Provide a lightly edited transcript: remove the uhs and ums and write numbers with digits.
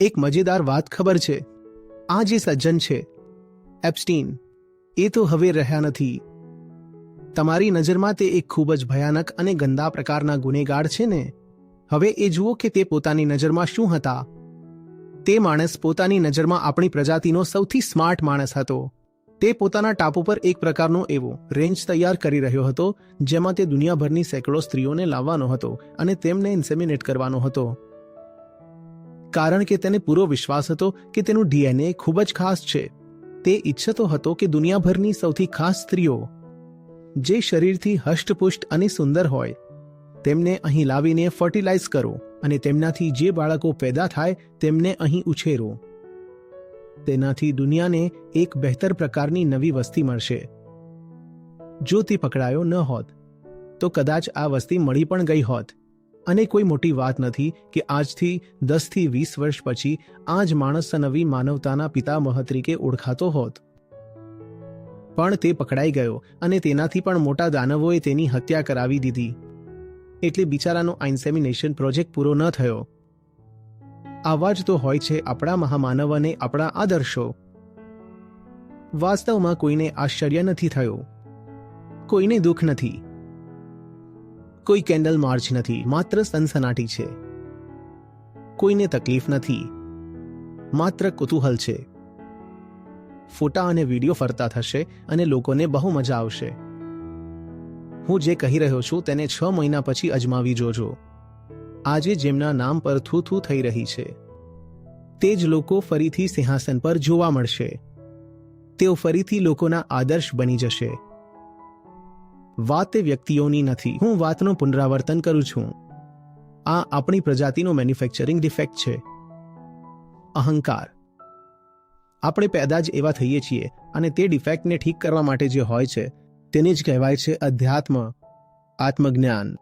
એક મજેદાર વાત ખબર છે? આ જે સજ્જન છે એપ્સ્ટીન, એ તો હવે રહ્યા નથી. તમારી નજરમાં તે એક ખૂબ જ ભયાનક અને ગંદા પ્રકારના ગુનેગાર છે ને? હવે એ જુઓ કે તે પોતાની નજરમાં શું હતા. તે માણસ પોતાની નજરમાં આપણી પ્રજાતિનો સૌથી સ્માર્ટ માણસ હતો. તે પોતાના ટાપુ પર એક પ્રકારનો એવો રેન્જ તૈયાર કરી રહ્યો હતો જેમાં તે દુનિયાભરની સેંકડો સ્ત્રીઓને લાવવાનો હતો અને તેમને ઇન્સેમિનેટ કરવાનો હતો, કારણ કે તેને પૂરો વિશ્વાસ હતો કે તેનું ડીએનએ ખૂબ જ ખાસ છે. તે ઈચ્છતો હતો કે દુનિયાભરની સૌથી ખાસ સ્ત્રીઓ, જે શરીરથી હષ્ટપુષ્ટ અને સુંદર હોય, તેમને અહીં લાવીને ફર્ટિલાઇઝ કરો અને તેમનાથી જે બાળકો પેદા થાય તેમને અહીં ઉછેરો. તેનાથી દુનિયાને એક બહેતર પ્રકારની નવી વસ્તી મળશે. જો તે પકડાયો ન હોત તો કદાચ આ વસ્તી મળી પણ ગઈ હોત. અને કોઈ મોટી વાત નથી કે આજથી 10 થી 20 વર્ષ પછી આ જ માણસ નવી માનવતાના પિતામહ તરીકે ઓળખાતો હોત. પણ તે પકડાઈ ગયો અને તેનાથી પણ મોટા દાનવોએ તેની હત્યા કરાવી દીધી. એટલે બિચારાનો ઇન્સેમિનેશન પ્રોજેક્ટ પૂરો ન થયો. આવા જ તો હોય છે આપણા મહામાનવ અને આપણા આદર્શો. વાસ્તવમાં કોઈને આશ્ચર્ય નથી થયું, કોઈને દુઃખ નથી, કોઈ કેન્ડલ માર્ચ નથી, માત્ર સનસનાટી છે. કોઈને તકલીફ નથી, માત્ર કુતૂહલ છે. ફોટા અને વિડીયો ફરતા થશે અને લોકોને બહુ મજા આવશે. હું જે કહી રહ્યો છું તેને 6 મહિના પછી અજમાવી જોજો. આજે જેમના નામ પર થૂ થૂ થઈ રહી છે, તે જ લોકો ફરીથી સિંહાસન પર જોવા મળશે. તેઓ ફરીથી લોકોના આદર્શ બની જશે. વાત એ વ્યક્તિઓની નથી, હું વાતનું પુનરાવર્તન કરું છું. આ આપણી પ્રજાતિનો મેન્યુફેક્ચરિંગ ડિફેક્ટ છે. અહંકાર. આપણે પેદા જ એવા થઈએ છીએ અને તે ડિફેક્ટને ઠીક કરવા માટે જે હોય છે તેને જ કહેવાય છે અધ્યાત્મ, આત્મજ્ઞાન.